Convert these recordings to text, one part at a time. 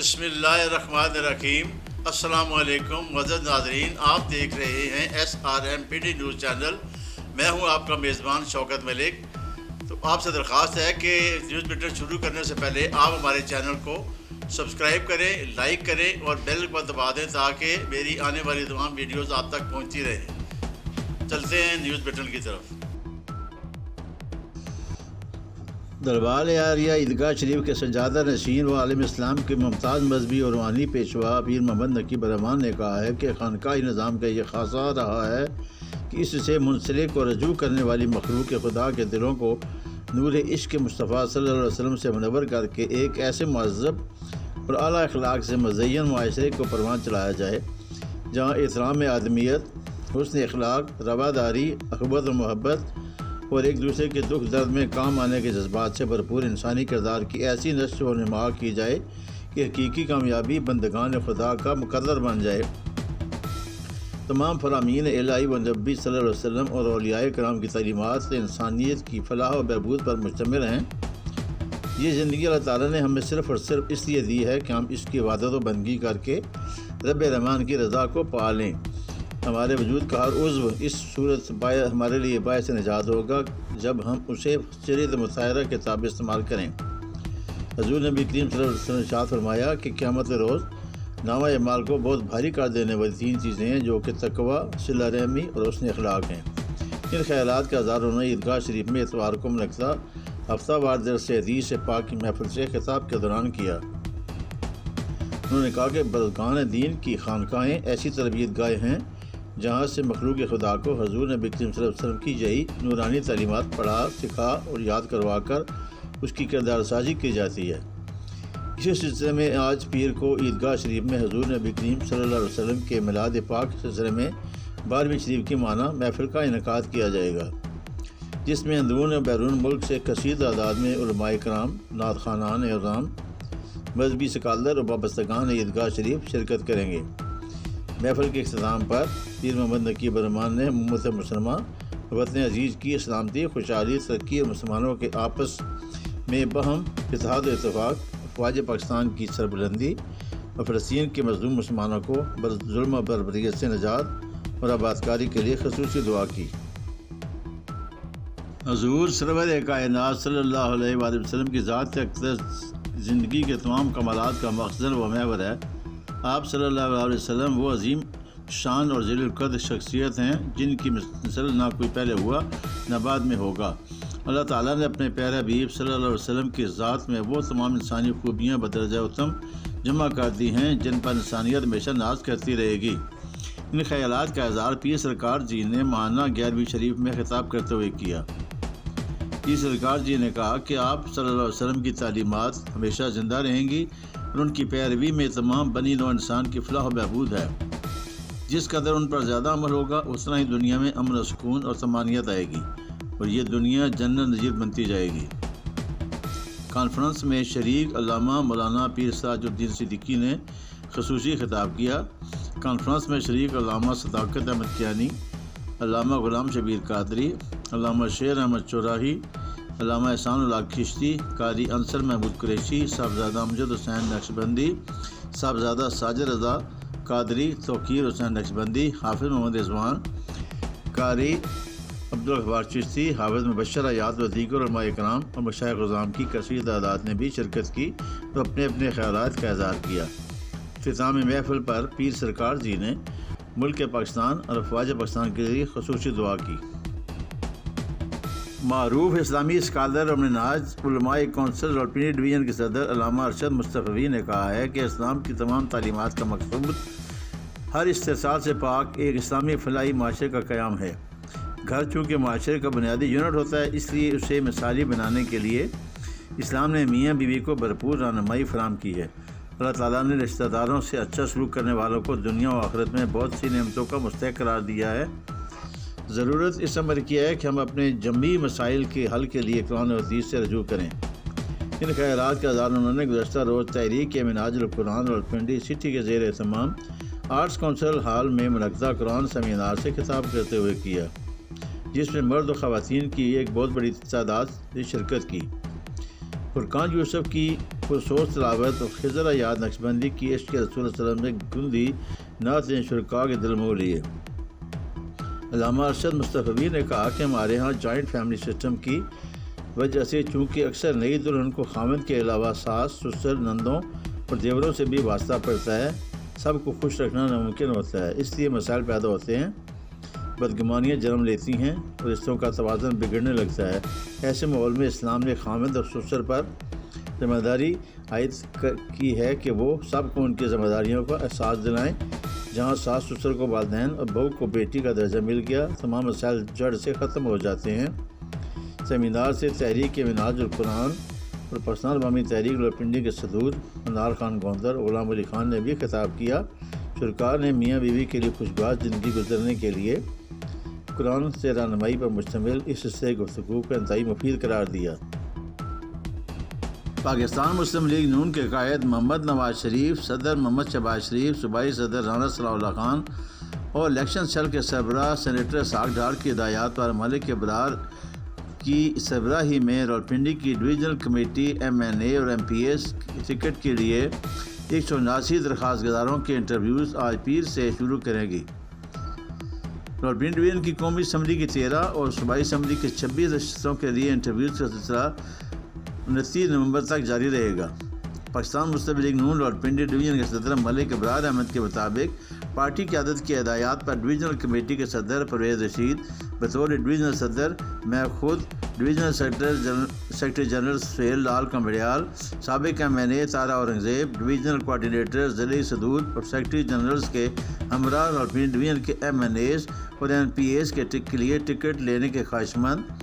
بسم اللہ الرحمن الرحیم۔ السلام علیکم معزز ناظرین، آپ دیکھ رہے ہیں SRMPD نیوز چینل۔ میں ہوں آپ کا میزبان شوکت ملک۔ تو آپ سے درخواست ہے کہ نیوز بلٹن شروع کرنے سے پہلے آپ ہمارے چینل کو سبسکرائب کریں، لائک کریں اور بیل پر دبا دیں تاکہ میری آنے والی تمام ویڈیوز آپ تک پہنچتی رہیں۔ چلتے ہیں نیوز بلٹن کی طرف۔ دربار عالیہ عیدگاہ شریف کے سجادہ نشین و عالم اسلام کے ممتاز مذہبی اور روحانی پیشوا پیر محمد نقیب الرحمن نے کہا ہے کہ خانقاہی نظام کا یہ خاصہ رہا ہے کہ اس سے منسلک اور رجوع کرنے والی مخلوق خدا کے دلوں کو نور عشق مصطفیٰ صلی اللہ علیہ وسلم سے منور کر کے ایک ایسے مہذب اور اعلیٰ اخلاق سے مزین معاشرے کو پروان چلایا جائے جہاں احترام آدمیت، حسن اخلاق، رواداری، اخوت و محبت اور ایک دوسرے کے دکھ درد میں کام آنے کے جذبات سے بھرپور انسانی کردار کی ایسی نشو و نما کی جائے کہ حقیقی کامیابی بندگان خدا کا مقرر بن جائے۔ تمام فرامین الہی و نبی صلی اللہ علیہ وسلم اور اولیاء کرام کی تعلیمات انسانیت کی فلاح و بہبود پر مشتمل ہیں۔ یہ زندگی اللہ تعالیٰ نے ہمیں صرف اور صرف اس لیے دی ہے کہ ہم اس کی عبادت و بندگی کر کے رب رحمان کی رضا کو پا لیں۔ ہمارے وجود کا ہر عضو اس صورت ہمارے لیے باعث نجات ہوگا جب ہم اسے شریعت مطہرہ کے تابع استعمال کریں۔ حضور نبی کریم صلی اللہ علیہ وسلم نے ارشاد فرمایا کہ قیامت روز نامہ اعمال کو بہت بھاری کر دینے والی 3 چیزیں ہیں جو کہ تقویٰ، صلہ رحمی اور حسن اخلاق ہیں۔ ان خیالات کا اظہار انہوں نے عیدگاہ شریف میں اتوار کو منعقدہ ہفتہ وار درس حدیث پاک کی محفل سے خطاب کے دوران کیا۔ انہوں نے کہا کہ بزرگان دین کی خانقاہیں ایسی تربیت گاہیں ہیں جہاں سے مخلوق خدا کو حضور نبی کریم صلی اللہ علیہ وسلم کی یہی نورانی تعلیمات پڑھا، سکھا اور یاد کروا کر اس کی کردار سازی کی جاتی ہے۔ اسی سلسلے میں آج پیر کو عیدگاہ شریف میں حضور نبی کریم صلی اللہ علیہ وسلم کے میلاد پاک سلسلے میں 12ویں شریف کی معنی محفل کا انعقاد کیا جائے گا، جس میں اندرون و بیرون ملک سے کثیر تعداد میں علماء کرام، نعت خوانان اعظام، مذہبی سکالر اور وابستگان عیدگاہ شریف شرکت کریں گے۔ محفل کے اختتام پر پیر محمد نقیب الرحمن نے امت مسلمہ وطن عزیز کی سلامتی، خوشحالی، ترقی اور مسلمانوں کے آپس میں باہم اتحاد و اتفاق، افواج پاکستان کی سربلندی اور فلسطین کے مظلوم مسلمانوں کو ظلم و بربریت سے نجات اور آبادکاری کے لیے خصوصی دعا کی۔ حضور سرور کائنات صلی اللہ علیہ وآلہ وسلم کی ذات کے اقدس زندگی کے تمام کمالات کا مخزن و محور ہے۔ آپ صلی اللہ علیہ وسلم وہ عظیم شان اور ذیل القدر شخصیت ہیں جن کی مثل نہ کوئی پہلے ہوا نہ بعد میں ہوگا۔ اللہ تعالیٰ نے اپنے پیارے حبیب صلی اللہ علیہ وسلم کی ذات میں وہ تمام انسانی خوبیاں بدرجہ اتم جمع کر دی ہیں جن پر انسانیت ہمیشہ ناز کرتی رہے گی۔ ان خیالات کا اظہار پیر سرکار جی نے ماہانہ 11ویں شریف میں خطاب کرتے ہوئے کیا۔ پیر سرکار جی نے کہا کہ آپ صلی اللہ علیہ وسلم کی تعلیمات ہمیشہ زندہ رہیں گی اور ان کی پیروی میں تمام بنی نوع انسان کی فلاح و بہبود ہے۔ جس قدر ان پر زیادہ عمل ہوگا اتنا ہی دنیا میں امن و سکون اور طمانینت آئے گی اور یہ دنیا جنت نظیر بنتی جائے گی۔ کانفرنس میں شریک علامہ مولانا پیر سراج الدین صدیقی نے خصوصی خطاب کیا۔ کانفرنس میں شریک علامہ صداقت احمد کیانی، علامہ غلام شبیر قادری، علامہ شیر احمد چوراہی، علامہ احسان الحق چشتی، قاری انصر محمود قریشی، صاحبزادہ امجد حسین نقشبندی، صاحبزادہ ساجد رضا قادری، توقیر حسین نقشبندی، حافظ محمد رضوان، قاری عبدالغفار چشتی، حافظ مبشر حیات و دیگر علماء کرام اور مشائخ عظام کی کثیر تعداد نے بھی شرکت کی اور اپنے اپنے خیالات کا اظہار کیا۔ اختتام محفل پر پیر سرکار جی نے ملک پاکستان اور افواج پاکستان کے لیے خصوصی دعا کی۔ معروف اسلامی اسکالر اور منہاج علماء کونسل راولپنڈی ڈویژن کے صدر علامہ ارشد مصطفی نے کہا ہے کہ اسلام کی تمام تعلیمات کا مقصود ہر استحصال سے پاک ایک اسلامی فلاحی معاشرے کا قیام ہے۔ گھر چونکہ معاشرے کا بنیادی یونٹ ہوتا ہے، اس لیے اسے مثالی بنانے کے لیے اسلام نے میاں بیوی کو بھرپور رہنمائی فراہم کی ہے۔ اللہ تعالیٰ نے رشتہ داروں سے اچھا سلوک کرنے والوں کو دنیا و آخرت میں بہت سی نعمتوں کا مستحق قرار دیا ہے۔ ضرورت اس امر کی ہے کہ ہم اپنے جمعی مسائل کے حل کے لیے قرآن و حدیث سے رجوع کریں۔ ان خیالات کا اظہار انہوں نے گزشتہ روز تحریک منہاج القرآن راولپنڈی سٹی کے زیر اہتمام آرٹس کونسل ہال میں منعقدہ قرآن سیمینار سے خطاب کرتے ہوئے کیا، جس میں مرد و خواتین کی ایک بہت بڑی تعداد نے شرکت کی۔ فرقان یوسف کی پرسوز تلاوت اور خضر یاد نقشبندی کی عشق رسول صلی اللہ علیہ وسلم نے گندی نعت نے شرکا کے دل مو لیے۔ علامہ ارشد مصطفی نے کہا کہ ہمارے ہاں جوائنٹ فیملی سسٹم کی وجہ سے چونکہ اکثر نئی دلہن کو خامد کے علاوہ ساس، سسر، نندوں اور دیوروں سے بھی واسطہ پڑتا ہے، سب کو خوش رکھنا ناممکن ہوتا ہے، اس لیے مسائل پیدا ہوتے ہیں، بدگمانیاں جنم لیتی ہیں اور رشتوں کا توازن بگڑنے لگتا ہے۔ ایسے ماحول میں اسلام نے خامد اور سسر پر ذمہ داری عائد کی ہے کہ وہ سب کو ان کی ذمہ داریوں کا احساس دلائیں۔ جہاں ساس سسر کو والدین اور بہو کو بیٹی کا درجہ مل گیا، تمام مسائل جڑ سے ختم ہو جاتے ہیں۔ سیمینار سے تحریک منہاج القرآن اور پرسنل عوامی تحریک راولپنڈی کے صدور منار خان گوندر اور غلام علی خان نے بھی خطاب کیا۔ شرکا نے میاں بیوی کے لیے خوشگوار زندگی گزرنے کے لیے قرآن سے رہنمائی پر مشتمل اس حصے گفتگو کو انتہائی مفید قرار دیا۔ پاکستان مسلم لیگ نون کے قائد محمد نواز شریف، صدر محمد شہباز شریف، صوبائی صدر رانا ثناء اللہ خان اور الیکشن سیل کے سربراہ سینیٹر اسحاق ڈار کی ہدایات پر ملک ابرار کی سربراہی میں راولپنڈی کی ڈویژنل کمیٹی MNA اور MPS ٹکٹ کے لیے 179 درخواست گزاروں کے انٹرویوز آج پیر سے شروع کرے گی۔ راولپنڈی ڈویژن کی قومی اسمبلی کی 13 اور صوبائی اسمبلی کی 26 نشستوں کے لیے انٹرویوز کا سلسلہ 29 نومبر تک جاری رہے گا۔ پاکستان مسلم لیگ نون راولپنڈی ڈویژن کے صدر ملک ابرار احمد کے مطابق پارٹی قیادت کی ہدایات پر ڈویژنل کمیٹی کے صدر پرویز رشید، بطور ڈویژنل صدر میں خود، ڈویژنل سیکرٹری جنرل سہیل لال کمبڑیال، سابق MNA طارہ اورنگزیب، ڈویژنل کوآرڈینیٹر ضلعی صدور اور سیکرٹری جنرلز کے ہمراہ راولپنڈی ڈویژن کے MNAs اور MPAs کے لیے ٹکٹ لینے کے خواہشمند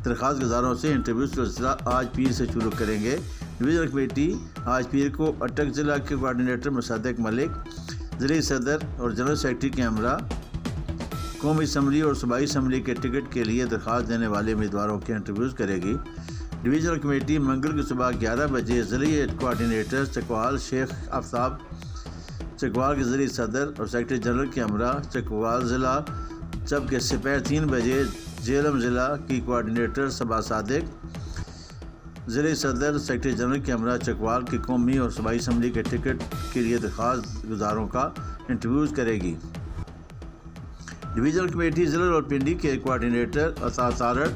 درخواست گزاروں سے انٹرویوز کا سلسلہ آج پیر سے شروع کریں گے۔ ڈویژنل کمیٹی آج پیر کو اٹک ضلع کے کوآرڈینیٹر مصدق ملک، ضلعی صدر اور جنرل سیکرٹری کے ہمراہ قومی اسمبلی اور صوبائی اسمبلی کے ٹکٹ کے لیے درخواست دینے والے امیدواروں کے انٹرویوز کرے گی۔ ڈویژنل کمیٹی منگل کی صبح 11 بجے ضلعی کوآرڈینیٹر چکوال شیخ آفتاب چکوال کے ضلعی صدر اور سیکرٹری جنرل کے ہمراہ چکوال ضلع، جبکہ سپہر 3 بجے جہلم ضلع کی کوآرڈینیٹر صبا صادق ضلعی صدر سیکرٹری جنرل کے ہمراہ چکوال کی قومی اور صوبائی اسمبلی کے ٹکٹ کے لیے درخواست گزاروں کا انٹرویوز کرے گی۔ ڈویژنل کمیٹی ضلع راولپنڈی کے کوآرڈینیٹر اسعد تارڑ،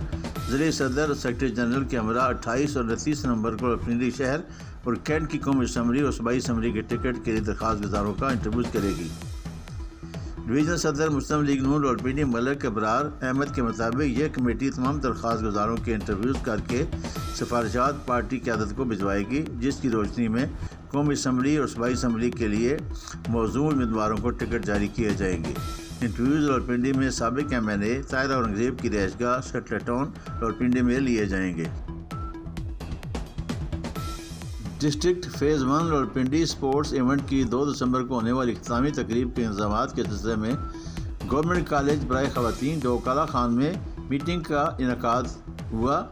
ضلعی صدر سیکرٹری جنرل کے ہمراہ 28 اور 29 نومبر کو راولپنڈی شہر اور کینٹ کی قومی اسمبلی اور صوبائی اسمبلی کے ٹکٹ کے لیے درخواست گزاروں کا انٹرویوز کرے گی۔ ڈویژنل صدر مسلم لیگ نون راولپنڈی ملک ابرار احمد کے مطابق یہ کمیٹی تمام درخواست گزاروں کے انٹرویوز کر کے سفارشات پارٹی قیادت کو بھجوائے گی، جس کی روشنی میں قومی اسمبلی اور صوبائی اسمبلی کے لیے موزوں امیدواروں کو ٹکٹ جاری کیے جائیں گے۔ انٹرویوز راولپنڈی میں سابق MNA طاہرہ اورنگزیب کی رہائش گاہ شٹلر ٹاؤن راولپنڈی میں لیے جائیں گے۔ District phase 1 Rawalpindi sports event کی 2 دسمبر کو ہونے والی اختتامی تقریب کے انتظامات کے سلسلے میں گورنمنٹ کالج برائے خواتین ڈوکالہ خان میں میٹنگ کا انعقاد ہوا،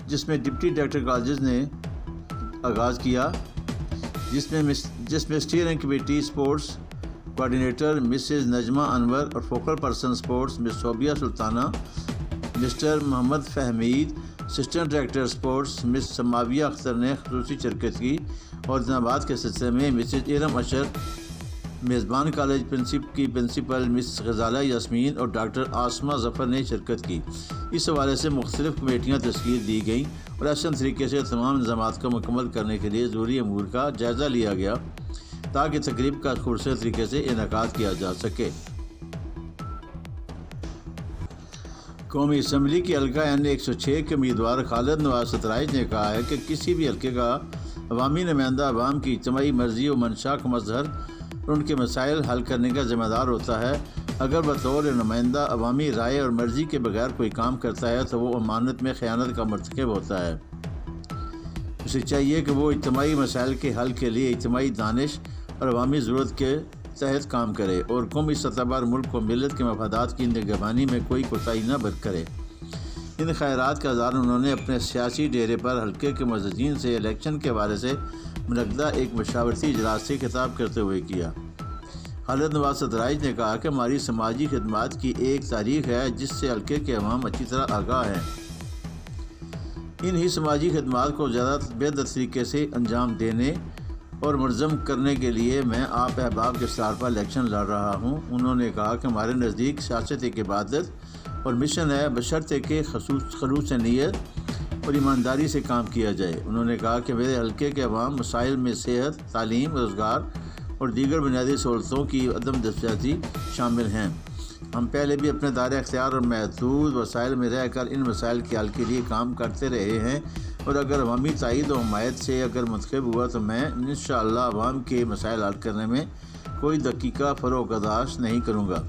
جس میں ڈپٹی ڈائریکٹر کالجز نے آغاز کیا، جس میں steering committee sports coordinator Mrs Najma Anwar اور focal person sports miss Sobia Sultana, mister Muhammad Fahmeed, assistant director sports miss Samavia Akhtar نے خصوصی شرکت کی، اور انتخابات کے سلسلے میں مسز ارم اشر، میزبان کالج کی پرنسپل مس غزالہ یاسمین اور ڈاکٹر عاصمہ ظفر نے شرکت کی۔ اس حوالے سے مختلف کمیٹیاں تشکیل دی گئیں اور احسن طریقے سے تمام انتظامات کو مکمل کرنے کے لیے ضروری امور کا جائزہ لیا گیا تاکہ تقریب کا خوبصورت طریقے سے انعقاد کیا جا سکے۔ قومی اسمبلی کی حلقہ N 106 کے امیدوار خالد نواز سترائج نے کہا ہے کہ کسی بھی حلقے کا عوامی نمائندہ عوام کی اجتماعی مرضی و منشا کا مظہر اور ان کے مسائل حل کرنے کا ذمہ دار ہوتا ہے۔ اگر بطور نمائندہ عوامی رائے اور مرضی کے بغیر کوئی کام کرتا ہے تو وہ امانت میں خیانت کا مرتکب ہوتا ہے۔ اسے چاہیے کہ وہ اجتماعی مسائل کے حل کے لیے اجتماعی دانش اور عوامی ضرورت کے تحت کام کرے اور قومی سطح پر ملک و ملت کے مفادات کی نگہبانی میں کوئی کوتاہی نہ برت۔ ان خیرات کا اظہار انہوں نے اپنے سیاسی ڈیرے پر حلقے کے معززین سے الیکشن کے حوالے سے منعقدہ ایک مشاورتی اجلاس سے خطاب کرتے ہوئے کیا۔ خالد نواز سترائج نے کہا کہ ہماری سماجی خدمات کی ایک تاریخ ہے جس سے حلقے کے عوام اچھی طرح آگاہ ہیں۔ ان ہی سماجی خدمات کو زیادہ بہتر طریقے سے انجام دینے اور منظم کرنے کے لیے میں آپ احباب کے سار پر الیکشن لڑ رہا ہوں۔ انہوں نے کہا کہ ہمارے نزدیک سیاست ایک عبادت اور مشن ہے، بشرطے کہ خلوص نیت اور ایمانداری سے کام کیا جائے۔ انہوں نے کہا کہ میرے حلقے کے عوام مسائل میں صحت، تعلیم، روزگار اور دیگر بنیادی سہولتوں کی عدم دستیابی شامل ہیں۔ ہم پہلے بھی اپنے دائرہ اختیار اور محدود وسائل میں رہ کر ان مسائل کے حل کے لیے کام کرتے رہے ہیں، اور اگر عوامی تائید و حمایت سے اگر منتخب ہوا تو میں انشاءاللہ عوام کے مسائل حل کرنے میں کوئی دقیقہ فروگزاش نہیں کروں گا۔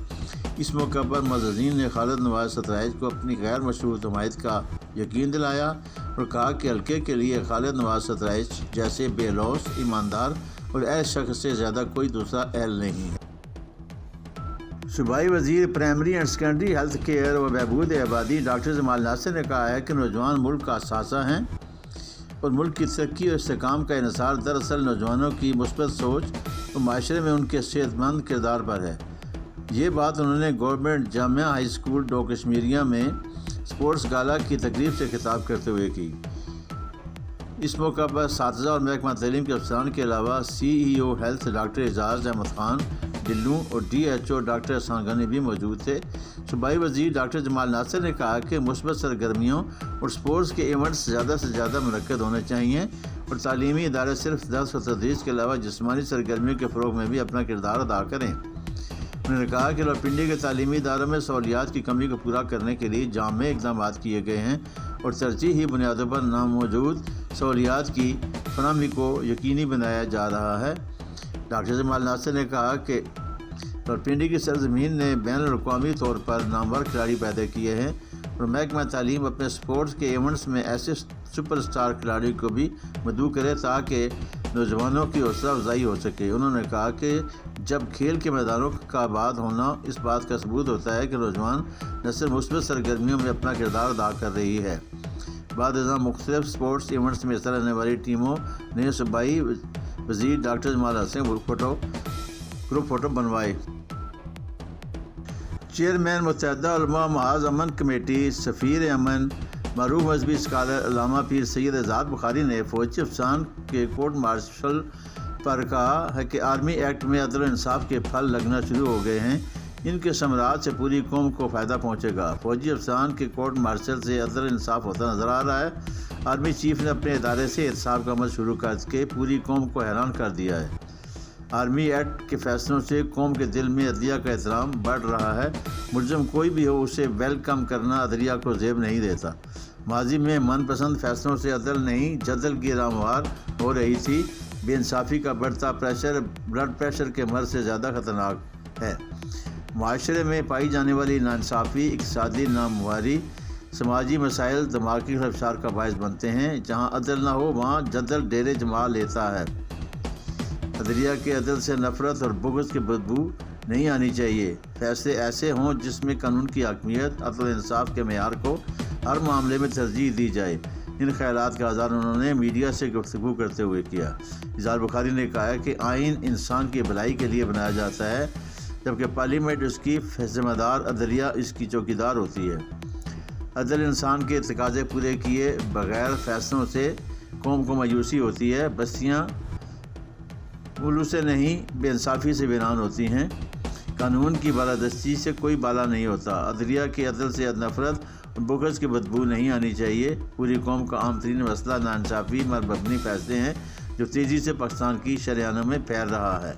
اس موقع پر معززین نے خالد نواز ستائش کو اپنی غیر مشروط حمایت کا یقین دلایا اور کہا کہ حلقے کے لیے خالد نواز ستائش جیسے بے لوث، ایماندار اور اہل شخص سے زیادہ کوئی دوسرا اہل نہیں ہے۔ صوبائی وزیر primary and secondary health care و بہبود آبادی ڈاکٹر جمال ناصر نے کہا ہے کہ نوجوان ملک کا اثاثہ ہیں اور ملک کی ترقی اور استحکام کا انحصار دراصل نوجوانوں کی مثبت سوچ اور معاشرے میں ان کے صحت مند کردار پر ہے۔ یہ بات انہوں نے گورنمنٹ جامعہ ہائی اسکول ڈو کشمیریہ میں اسپورٹس گالا کی تقریب سے خطاب کرتے ہوئے کی۔ اس موقع پر اساتذہ اور محکمہ تعلیم کے افسران کے علاوہ CEO ہیلتھ ڈاکٹر اعجاز احمد خان ڈلو اور DHO ڈاکٹر احسان غنی بھی موجود تھے۔ صوبائی وزیر ڈاکٹر جمال ناصر نے کہا کہ مثبت سرگرمیوں اور اسپورٹس کے ایونٹس زیادہ سے زیادہ منعقد ہونے چاہیے اور تعلیمی ادارے صرف درس و تدریس کے علاوہ جسمانی سرگرمیوں کے فروغ میں بھی اپنا کردار ادا کریں۔ انہوں نے کہا کہ راولپنڈی کے تعلیمی اداروں میں سہولیات کی کمی کو پورا کرنے کے لیے جامع اقدامات کیے گئے ہیں اور ترجیحی بنیادوں پر ناموجود سہولیات کی فراہمی کو یقینی بنایا جا رہا ہے۔ ڈاکٹر جمال ناصر نے کہا کہ راولپنڈی کی سرزمین نے بین الاقوامی طور پر نامور کھلاڑی پیدا کیے ہیں اور محکمہ تعلیم اپنے اسپورٹس کے ایونٹس میں ایسے سپر اسٹار کھلاڑیوں کو بھی مدعو کرے تاکہ نوجوانوں کی حوصلہ افزائی ہو سکے۔ انہوں نے کہا کہ جب کھیل کے میدانوں کا آباد ہونا اس بات کا ثبوت ہوتا ہے کہ نوجوان نسل مثبت سرگرمیوں میں اپنا کردار ادا کر رہی ہے۔ بعد ازاں مختلف اسپورٹس ایونٹس میں حصہ لینے والی ٹیموں نے صوبائی وزیر ڈاکٹر جمال ناصر گروپ فوٹو بنوائے۔ چیئرمین متحدہ علماء محاذ امن کمیٹی سفیر امن معروف مذہبی اسکالر علامہ پیر سید اعزاز بخاری نے فوجی افسران کے کورٹ مارشل پر کہا ہے کہ آرمی ایکٹ میں عدل و انصاف کے پھل لگنا شروع ہو گئے ہیں، ان کے ثمرات سے پوری قوم کو فائدہ پہنچے گا۔ فوجی افسران کے کورٹ مارشل سے عدل و انصاف ہوتا نظر آ رہا ہے۔ آرمی چیف نے اپنے ادارے سے احتساب کا عمل شروع کر کے پوری قوم کو حیران کر دیا ہے۔ آرمی ایکٹ کے فیصلوں سے قوم کے دل میں عدلیہ کا احترام بڑھ رہا ہے۔ ملزم کوئی بھی ہو اسے ویلکم کرنا عدلیہ کو زیب نہیں دیتا۔ ماضی میں من پسند فیصلوں سے عدل نہیں جدل کی راہنمار ہو رہی تھی۔ بے انصافی کا بڑھتا پریشر بلڈ پریشر کے مرض سے زیادہ خطرناک ہے۔ معاشرے میں پائی جانے والی ناانصافی، اقتصادی نامواری، سماجی مسائل دماغی خلفشار کا باعث بنتے ہیں۔ جہاں عدل نہ ہو وہاں جدل ڈیرے جما لیتا ہے۔ عدلیہ کے عدل سے نفرت اور بغض کی بدبو نہیں آنی چاہیے۔ فیصلے ایسے ہوں جس میں قانون کی حاکمیت، عدل و انصاف کے معیار کو ہر معاملے میں ترجیح دی جائے۔ ان خیالات کا اظہار انہوں نے میڈیا سے گفتگو کرتے ہوئے کیا۔ اعجاز بخاری نے کہا کہ آئین انسان کی بھلائی کے لیے بنایا جاتا ہے، جبکہ پارلیمنٹ اس کی ذمہ دار، عدلیہ اس کی چوکیدار ہوتی ہے۔ عدل انسان کے تقاضے پورے کیے بغیر فیصلوں سے قوم کو مایوسی ہوتی ہے۔ بستیاں الو سے نہیں بے انصافی سے ویران ہوتی ہیں۔ قانون کی بالادستی سے کوئی بالا نہیں ہوتا۔ عدلیہ کے عدل سے نفرت اور بغض کی بدبو نہیں آنی چاہیے۔ پوری قوم کا عام ترین مسئلہ ناانصافی پر مبنی فیصلے ہیں جو تیزی سے پاکستان کی شریانوں میں پھیل رہا ہے۔